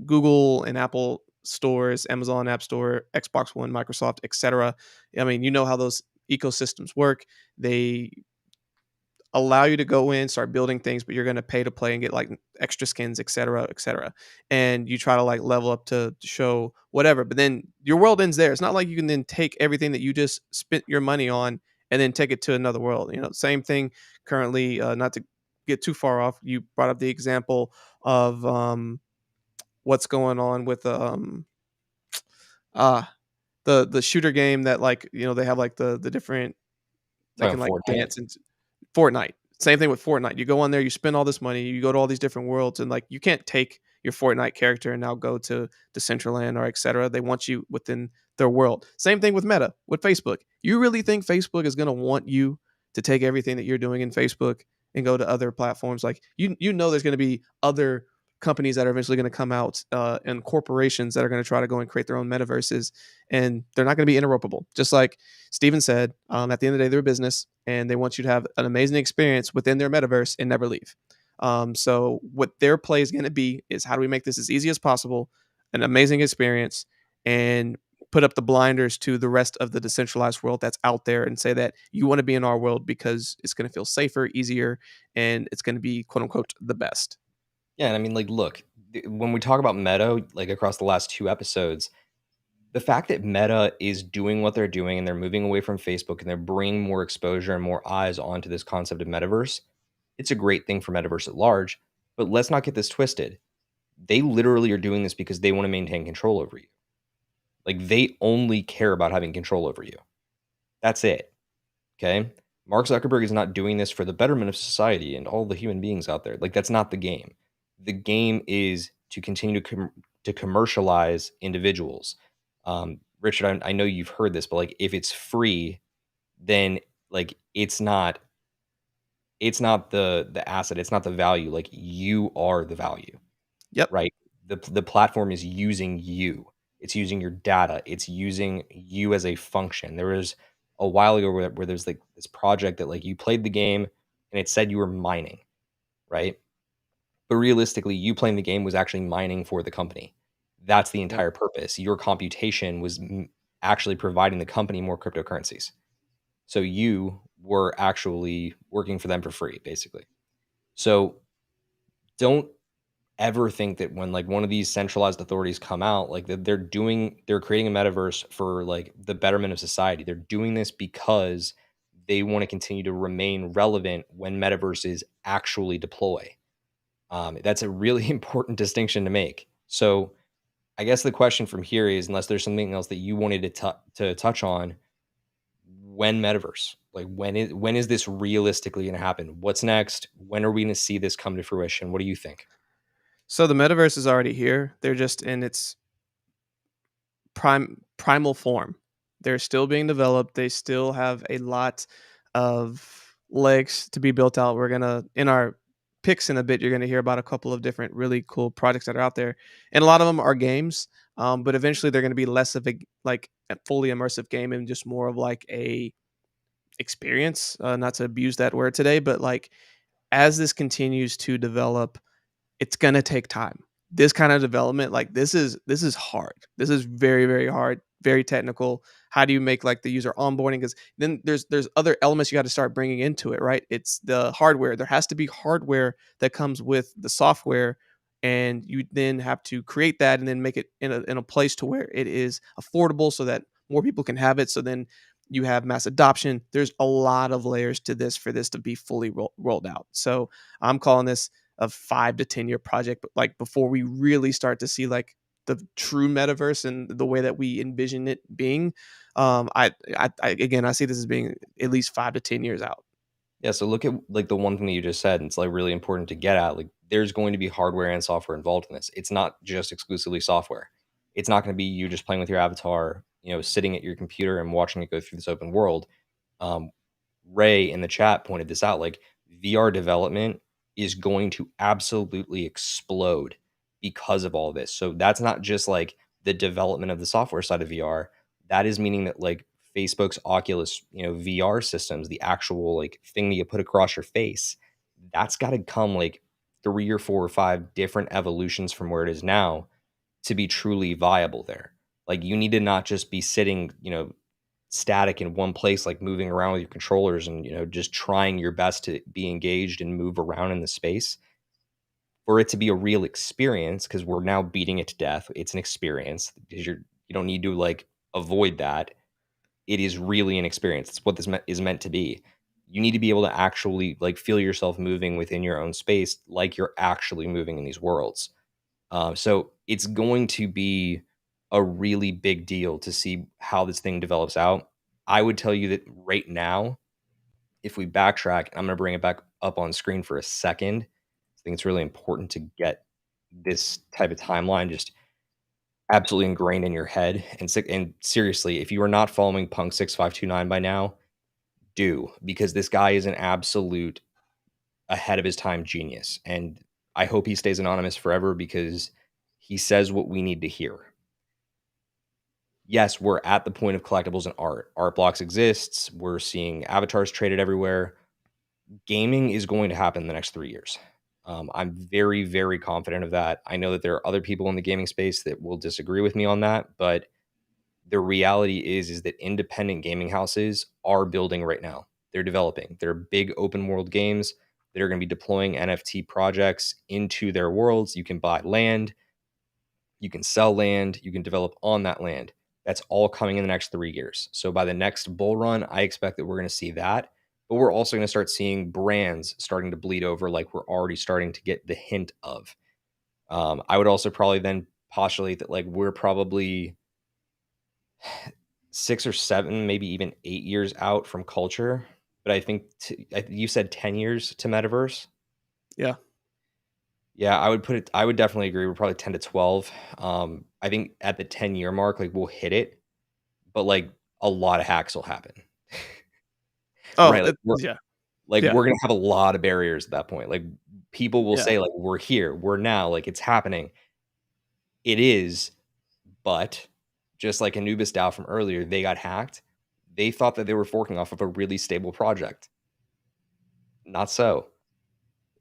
Google and Apple stores, Amazon App Store, Xbox One, Microsoft, etc. I mean, you know how those ecosystems work. They allow you to go in, start building things, but you're going to pay to play and get like extra skins, etc., etc. And you try to like level up to show whatever, but then your world ends there. It's not like you can then take everything that you just spent your money on and then take it to another world. Same thing currently. Not to get too far off, you brought up the example of what's going on with uh the shooter game that they have like the different, they Talking can like Fortnite. dance and Fortnite. Same thing with Fortnite. You go on there, you spend all this money, you go to all these different worlds, and like you can't take your Fortnite character and now go to Decentraland or etc. They want you within their world. Same thing with Meta, with Facebook. You really think Facebook is going to want you to take everything that you're doing in Facebook and go to other platforms? Like there's going to be other companies that are eventually going to come out and corporations that are going to try to go and create their own metaverses, and they're not going to be interoperable. Just like Steven said, at the end of the day, they're a business and they want you to have an amazing experience within their metaverse and never leave. So what their play is going to be is, how do we make this as easy as possible, an amazing experience, and put up the blinders to the rest of the decentralized world that's out there and say that you want to be in our world because it's going to feel safer, easier, and it's going to be quote unquote the best. Yeah, and I mean, like, look, when we talk about Meta, like across the last 2 episodes, the fact that Meta is doing what they're doing and they're moving away from Facebook and they're bringing more exposure and more eyes onto this concept of metaverse, it's a great thing for metaverse at large. But let's not get this twisted. They literally are doing this because they want to maintain control over you. Like, they only care about having control over you. That's it. Okay? Mark Zuckerberg is not doing this for the betterment of society and all the human beings out there. Like, that's not the game. The game is to continue to commercialize individuals. Richard, I know you've heard this, but like, if it's free, then like it's not the asset, it's not the value. Like, you are the value, Yep. right? The platform is using you. It's using your data. It's using you as a function. There was a while ago where there's like this project that like you played the game and it said you were mining, right? But realistically, you playing the game was actually mining for the company. That's the Yep. entire purpose. Your computation was actually providing the company more cryptocurrencies. So you were actually working for them for free, basically. So don't ever think that when like one of these centralized authorities come out, like that they're creating a metaverse for like the betterment of society. They're doing this because they want to continue to remain relevant when metaverses actually deploy. That's a really important distinction to make. So I guess the question from here is, unless there's something else that you wanted to touch on, when metaverse? Like, when is this realistically going to happen? What's next? When are we going to see this come to fruition? What do you think? So the metaverse is already here. They're just in its primal form. They're still being developed. They still have a lot of legs to be built out. We're gonna, in our picks in a bit, you're gonna hear about a couple of different really cool projects that are out there, and a lot of them are games. But eventually, they're gonna be less of a fully immersive game and just more of like a experience. Not to abuse that word today, but like as this continues to develop, it's gonna take time. This kind of development, like this is hard. This is very, very hard, very technical. How do you make like the user onboarding? Because then there's other elements you got to start bringing into it, right? It's the hardware. There has to be hardware that comes with the software and you then have to create that and then make it in a place to where it is affordable so that more people can have it. So then you have mass adoption. There's a lot of layers to this for this to be fully rolled out. So I'm calling this a 5 to 10 year project, but like before we really start to see like the true metaverse and the way that we envision it being. I again, I see this as being at least 5 to 10 years out. Yeah, so look at like the one thing that you just said, and it's like really important to get at. Like there's going to be hardware and software involved in this. It's not just exclusively software. It's not going to be you just playing with your avatar, sitting at your computer and watching it go through this open world. Um, Ray in the chat pointed this out. Like VR development is going to absolutely explode because of all this. So that's not just like the development of the software side of VR. That is meaning that like Facebook's Oculus, VR systems, the actual like thing that you put across your face, that's got to come like 3 or 4 or 5 different evolutions from where it is now to be truly viable there. Like you need to not just be sitting, static in one place, like moving around with your controllers and, just trying your best to be engaged and move around in the space. For it to be a real experience, because we're now beating it to death. It's an experience because you don't need to like avoid that. It is really an experience. It's what this is meant to be. You need to be able to actually like feel yourself moving within your own space, like you're actually moving in these worlds. So it's going to be a really big deal to see how this thing develops out. I would tell you that right now, if we backtrack, I'm going to bring it back up on screen for a second. I think it's really important to get this type of timeline just absolutely ingrained in your head. And seriously, if you are not following Punk 6529 by now, do, because this guy is an absolute ahead of his time genius. And I hope he stays anonymous forever because he says what we need to hear. Yes, we're at the point of collectibles and art. Art blocks exists. We're seeing avatars traded everywhere. Gaming is going to happen in the next 3 years. I'm very, very confident of that. I know that there are other people in the gaming space that will disagree with me on that, but the reality is that independent gaming houses are building right now. They're developing. They're big open world games that are going to be deploying NFT projects into their worlds. You can buy land, you can sell land, you can develop on that land. That's all coming in the next 3 years. So by the next bull run, I expect that we're going to see that. But we're also going to start seeing brands starting to bleed over, like we're already starting to get the hint of. I would also probably then postulate that like we're probably 6 or 7, maybe even 8 years out from culture. But I think you said 10 years to metaverse. Yeah. Yeah, I would definitely agree. We're probably 10 to 12. I think at the 10-year mark, like we'll hit it, but like a lot of hacks will happen. Oh, Right. yeah. We're gonna have a lot of barriers at that point. Like people will Yeah. say, like, we're here, we're now, like it's happening. It is, but just like AnubisDAO from earlier, they got hacked. They thought that they were forking off of a really stable project. Not so.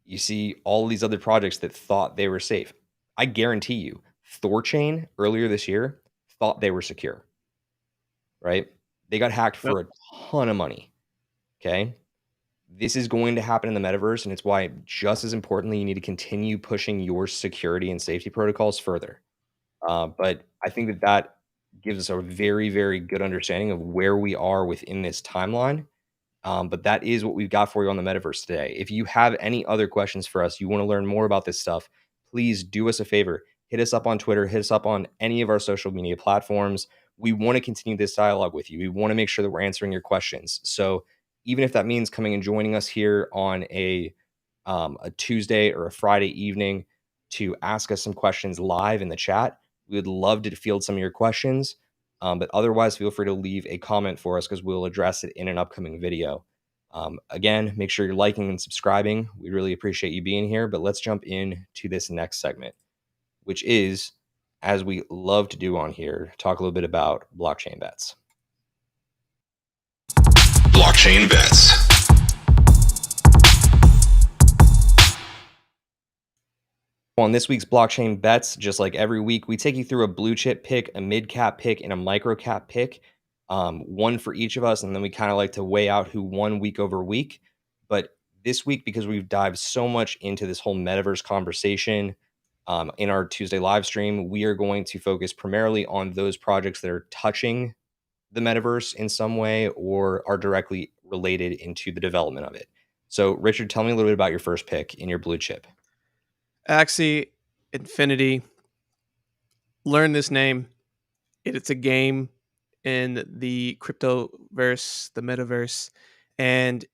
You see all these other projects that thought they were safe. I guarantee you, Thorchain earlier this year thought they were secure, right? They got hacked Yep. for a ton of money. Okay. This is going to happen in the metaverse, and it's why, just as importantly, you need to continue pushing your security and safety protocols further. But I think that gives us a very, very good understanding of where we are within this timeline. But that is what we've got for you on the metaverse today. If you have any other questions for us, you want to learn more about this stuff, please do us a favor. Hit us up on Twitter, hit us up on any of our social media platforms. We want to continue this dialogue with you. We want to make sure that we're answering your questions. So even if that means coming and joining us here on a Tuesday or a Friday evening to ask us some questions live in the chat, we would love to field some of your questions. But otherwise, feel free to leave a comment for us because we'll address it in an upcoming video. Again, make sure you're liking and subscribing. We really appreciate you being here. But let's jump into this next segment, which is, as we love to do on here, talk a little bit about blockchain bets. Blockchain bets. On this week's blockchain bets, just like every week, we take you through a blue chip pick, a mid cap pick, and a micro cap pick, one for each of us, and then we kind of like to weigh out who won week over week. But this week, because we've dived so much into this whole metaverse conversation, In our Tuesday live stream, we are going to focus primarily on those projects that are touching the metaverse in some way or are directly related into the development of it. So, Richard, tell me a little bit about your first pick in your blue chip. Axie Infinity. Learn this name. It's a game in the cryptoverse, the metaverse, and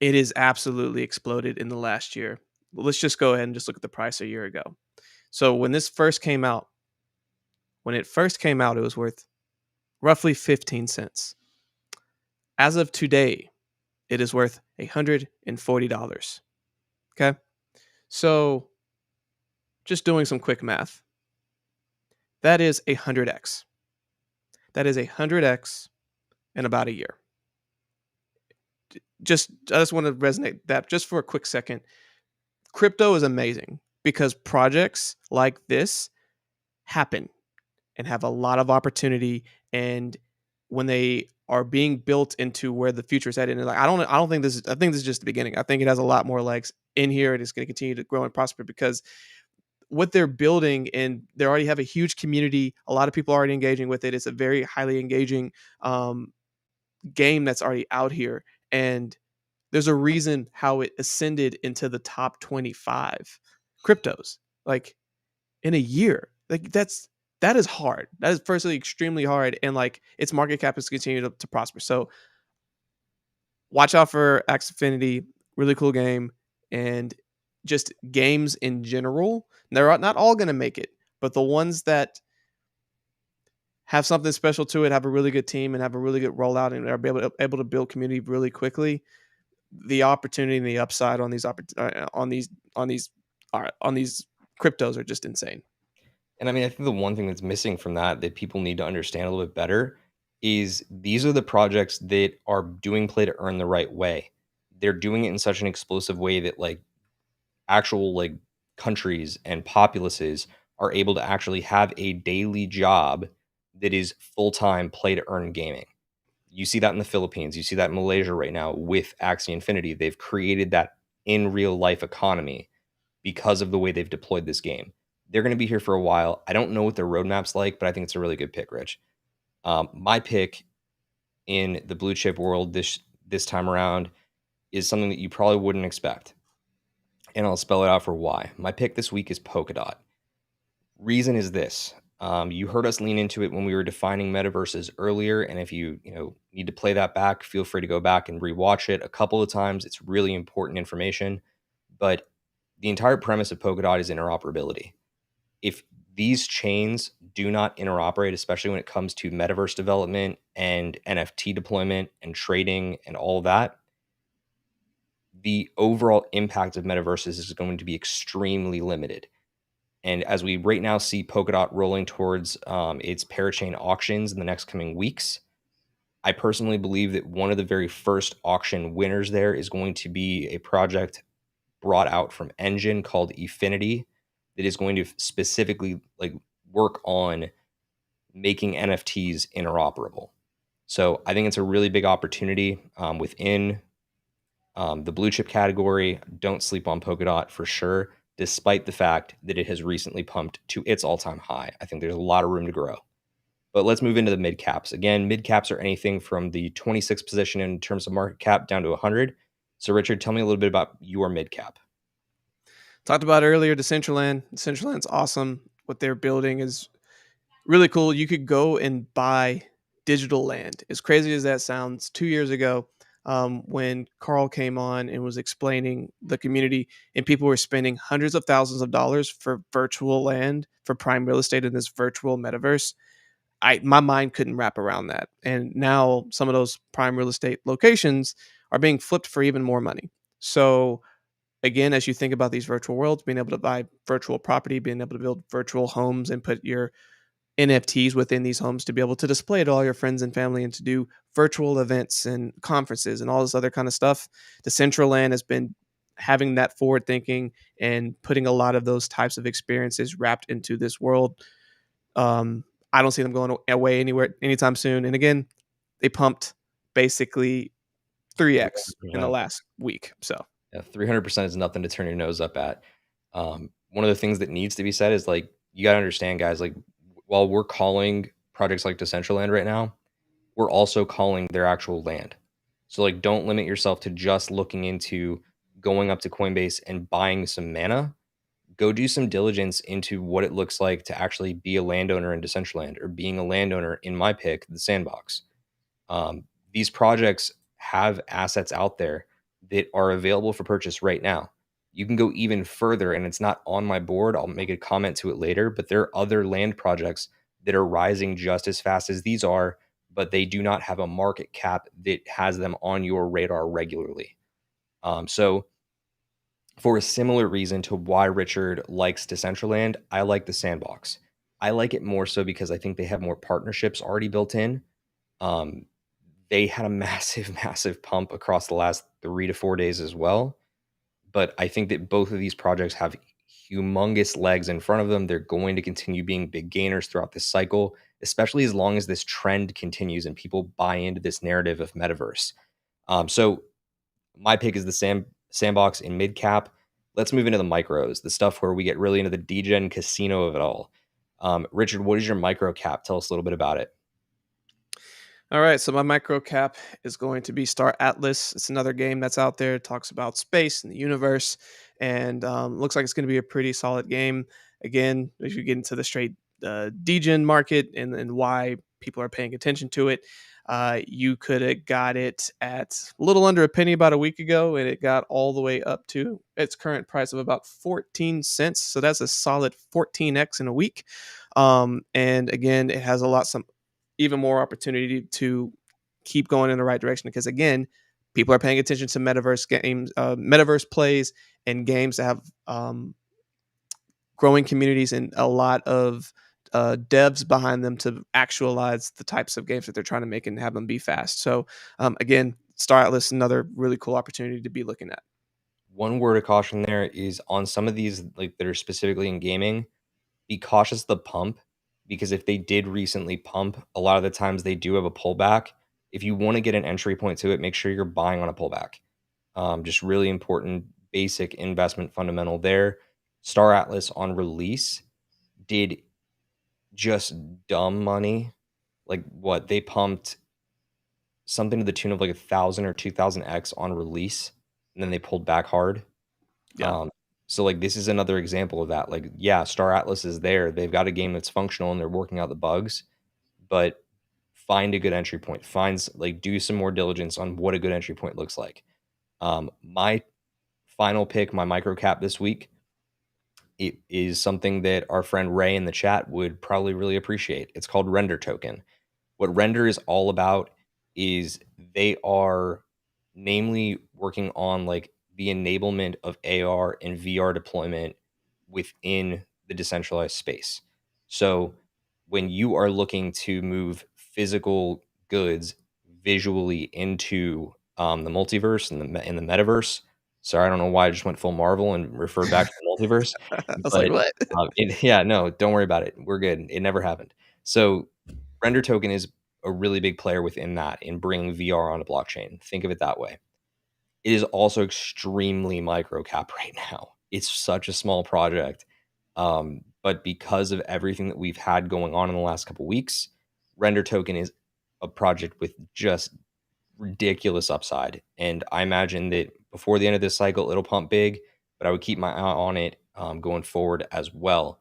it is absolutely exploded in the last year. Let's just go ahead and just look at the price a year ago. So when it first came out, it was worth roughly 15 cents. As of today, it is worth $140. Okay. So just doing some quick math, that is 100x. That is 100x in about a year. I just want to resonate that just for a quick second. Crypto is amazing because projects like this happen and have a lot of opportunity, and when they are being built into where the future is headed, and like I think this is just the beginning. I think it has a lot more legs in here. It is going to continue to grow and prosper because what they're building, and they already have a huge community. A lot of people are already engaging with it. It's a very highly engaging game that's already out here, and there's a reason how it ascended into the top 25 cryptos like in a year. Like that is hard. That is firstly extremely hard, and like its market cap is continuing to prosper. So watch out for Axie Infinity. Really cool game, and just games in general. They're not all going to make it, but the ones that have something special to it, have a really good team, and have a really good rollout, and are able to build community really quickly. The opportunity and the upside on these cryptos are just insane. And I mean, I think the one thing that's missing from that people need to understand a little bit better is these are the projects that are doing play to earn the right way. They're doing it in such an explosive way that like actual like countries and populaces are able to actually have a daily job that is full-time play to earn gaming. You see that in the Philippines, you see that in Malaysia right now with Axie Infinity. They've created that in real life economy because of the way they've deployed this game. They're going to be here for a while. I don't know what their roadmap's like, but I think it's a really good pick, Rich. My pick in the blue chip world this time around is something that you probably wouldn't expect. And I'll spell it out for why. My pick this week is Polkadot. Reason is this. You heard us lean into it when we were defining metaverses earlier, and if you need to play that back, feel free to go back and rewatch it a couple of times. It's really important information, but the entire premise of Polkadot is interoperability. If these chains do not interoperate, especially when it comes to metaverse development and NFT deployment and trading and all of that, the overall impact of metaverses is going to be extremely limited. And as we right now see Polkadot rolling towards its parachain auctions in the next coming weeks, I personally believe that one of the very first auction winners there is going to be a project brought out from Engine called Efinity that is going to specifically like work on making NFTs interoperable. So I think it's a really big opportunity within the blue chip category. Don't sleep on Polkadot for sure, despite the fact that it has recently pumped to its all-time high. I think there's a lot of room to grow. But let's move into the mid caps. Again, mid caps are anything from the 26th position in terms of market cap down to 100. So Richard, tell me a little bit about your mid cap. Talked about earlier, Decentraland. Decentraland's awesome. What they're building is really cool. You could go and buy digital land. As crazy as that sounds, 2 years ago, when Carl came on and was explaining the community, and people were spending hundreds of thousands of dollars for virtual land, for prime real estate in this virtual metaverse, my mind couldn't wrap around that. And now some of those prime real estate locations are being flipped for even more money. So again, as you think about these virtual worlds, being able to buy virtual property, being able to build virtual homes and put your NFTs within these homes to be able to display to all your friends and family and to do virtual events and conferences and all this other kind of stuff. Decentraland has been having that forward thinking and putting a lot of those types of experiences wrapped into this world. I don't see them going away anywhere anytime soon. And again, they pumped basically 3x in the last week. So yeah, 300% is nothing to turn your nose up at. one of the things that needs to be said is like, you got to understand, guys, like while we're calling projects like Decentraland right now, we're also calling their actual land. So like, don't limit yourself to just looking into going up to Coinbase and buying some mana. Go do some diligence into what it looks like to actually be a landowner in Decentraland, or being a landowner in my pick, the Sandbox. These projects have assets out there that are available for purchase right now. You can go even further, and it's not on my board. I'll make a comment to it later, but there are other land projects that are rising just as fast as these are, but they do not have a market cap that has them on your radar regularly. So, for a similar reason to why Richard likes Decentraland, I like the Sandbox. I like it more so because I think they have more partnerships already built in. Um, they had a massive, massive pump across the last 3 to 4 days as well. But I think that both of these projects have humongous legs in front of them. They're going to continue being big gainers throughout this cycle, especially as long as this trend continues and people buy into this narrative of metaverse. So my pick is the Sandbox in mid cap. Let's move into the micros, the stuff where we get really into the degen casino of it all. Richard, what is your micro cap? Tell us a little bit about it. All right, so my micro cap is going to be Star Atlas. It's another game that's out there. It talks about space and the universe, and looks like it's going to be a pretty solid game. Again, if you get into the straight degen market and why people are paying attention to it, you could have got it at a little under a penny about a week ago, and it got all the way up to its current price of about 14 cents. So that's a solid 14x in a week. And again, it has some even more opportunity to keep going in the right direction, because again, people are paying attention to metaverse games, metaverse plays, and games that have growing communities and a lot of devs behind them to actualize the types of games that they're trying to make and have them be fast. So again, Star Atlas, another really cool opportunity to be looking at. One word of caution there is on some of these, like that are specifically in gaming, be cautious of the pump, because if they did recently pump, a lot of the times they do have a pullback. If you want to get an entry point to it, make sure you're buying on a pullback. Just really important basic investment fundamental there. Star Atlas on release did just dumb money. Like what they pumped something to the tune of like 1,000 or 2,000x on release, and then they pulled back hard. Yeah. So like this is another example of that. Like, yeah, Star Atlas is there. They've got a game that's functional and they're working out the bugs, but find a good entry point. Do some more diligence on what a good entry point looks like. My final pick, my micro cap this week, it is something that our friend Ray in the chat would probably really appreciate. It's called Render Token. What Render is all about is they are namely working on like the enablement of AR and VR deployment within the decentralized space. So when you are looking to move physical goods visually into the multiverse and the metaverse. Sorry, I don't know why I just went full Marvel and referred back to the multiverse, I was like, but what? yeah, no, don't worry about it. We're good. It never happened. So Render Token is a really big player within that in bringing VR on a blockchain. Think of it that way. It is also extremely micro cap right now. It's such a small project. But because of everything that we've had going on in the last couple weeks, Render Token is a project with just ridiculous upside. And I imagine that before the end of this cycle, it'll pump big, but I would keep my eye on it going forward as well.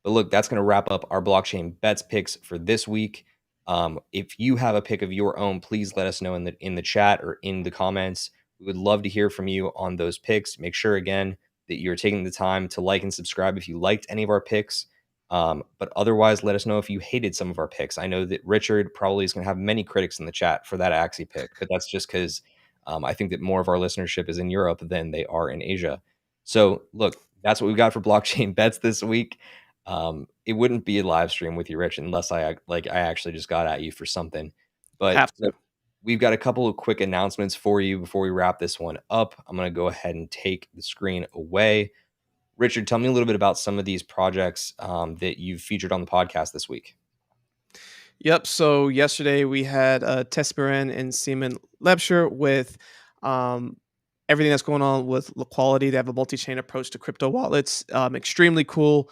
But look, that's going to wrap up our blockchain bets picks for this week. If you have a pick of your own, please let us know in the chat or in the comments. We would love to hear from you on those picks. Make sure again that you're taking the time to like and subscribe if you liked any of our picks. But otherwise, let us know if you hated some of our picks. I know that Richard probably is going to have many critics in the chat for that Axie pick, but that's just because I think that more of our listenership is in Europe than they are in Asia. So look, that's what we've got for blockchain bets this week. It wouldn't be a live stream with you, Rich, unless I actually just got at you for something. But Have to. we've got a couple of quick announcements for you before we wrap this one up. I'm going to go ahead and take the screen away. Richard, tell me a little bit about some of these projects that you've featured on the podcast this week. Yep. So yesterday we had Tesperan and Simon Lebscher with everything that's going on with Liquidity. They have a multi-chain approach to crypto wallets. Extremely cool.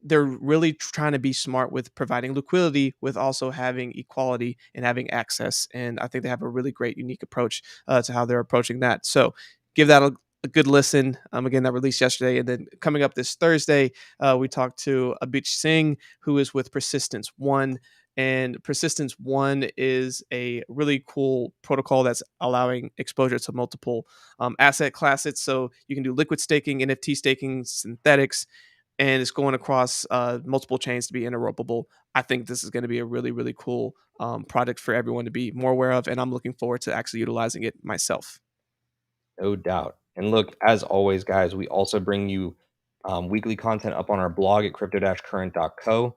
They're really trying to be smart with providing liquidity, with also having equality and having access. And I think they have a really great, unique approach to how they're approaching that. So give that a good listen. Again, that released yesterday. And then coming up this Thursday, we talked to Abhich Singh, who is with Persistence One. And Persistence One is a really cool protocol that's allowing exposure to multiple asset classes. So you can do liquid staking, NFT staking, synthetics, and it's going across multiple chains to be interoperable. I think this is going to be a really, really cool product for everyone to be more aware of. And I'm looking forward to actually utilizing it myself. No doubt. And look, as always, guys, we also bring you weekly content up on our blog at crypto-current.co.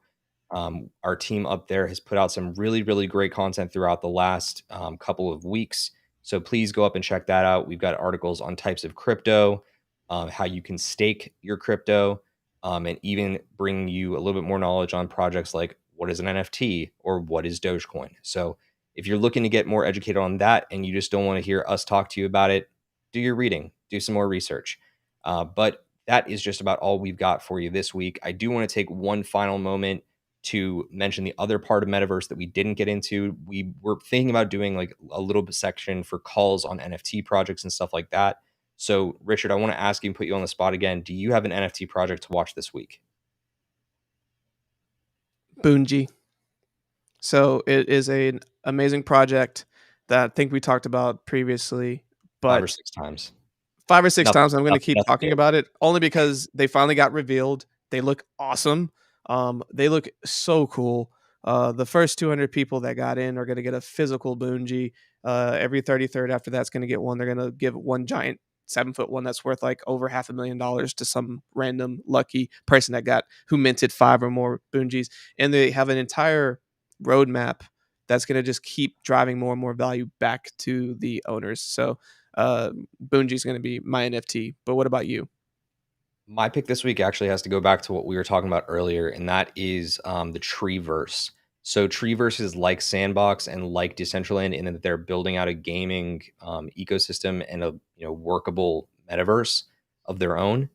Our team up there has put out some really, really great content throughout the last couple of weeks. So please go up and check that out. We've got articles on types of crypto, how you can stake your crypto, and even bring you a little bit more knowledge on projects like what is an NFT or what is Dogecoin. So if you're looking to get more educated on that and you just don't want to hear us talk to you about it, do your reading, do some more research. But that is just about all we've got for you this week. I do want to take one final moment to mention the other part of Metaverse that we didn't get into. We were thinking about doing like a little bit section for calls on NFT projects and stuff like that. So, Richard, I want to ask you and put you on the spot again. Do you have an NFT project to watch this week? Boonji. So it is an amazing project that I think we talked about previously, 5 or but 6 times. 5 or 6 Nothing, times I'm going to keep nothing talking big. about it, only because they finally got revealed. They look awesome. They look so cool. The first 200 people that got in are going to get a physical Boonji. Every 33rd after that's going to get one. They're going to give one giant 7-foot one that's worth like over $500,000 to some random lucky person who minted 5 or more Boonjis. And they have an entire roadmap that's going to just keep driving more and more value back to the owners. So Boonji is going to be my NFT. But what about you? My pick this week actually has to go back to what we were talking about earlier, and that is the Treeverse. So Treeverse is like Sandbox and like Decentraland in that they're building out a gaming ecosystem and a workable metaverse of their own.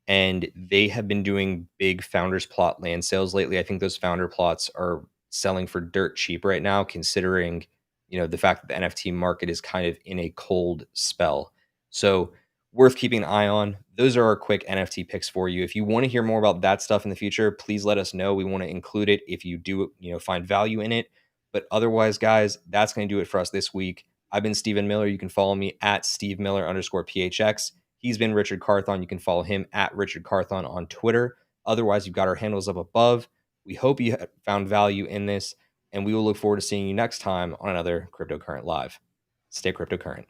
And they have been doing big founders plot land sales lately. I think those founder plots are selling for dirt cheap right now, considering the fact that the NFT market is kind of in a cold spell. So worth keeping an eye on. Those are our quick NFT picks for you. If you want to hear more about that stuff in the future, please let us know. We want to include it if you do, find value in it. But otherwise, guys, that's going to do it for us this week. I've been Stephen Miller. You can follow me at Steve Miller_PHX. He's been Richard Carthon. You can follow him at Richard Carthon on Twitter. Otherwise, you've got our handles up above. We hope you found value in this, and we will look forward to seeing you next time on another Cryptocurrent Live. Stay cryptocurrent.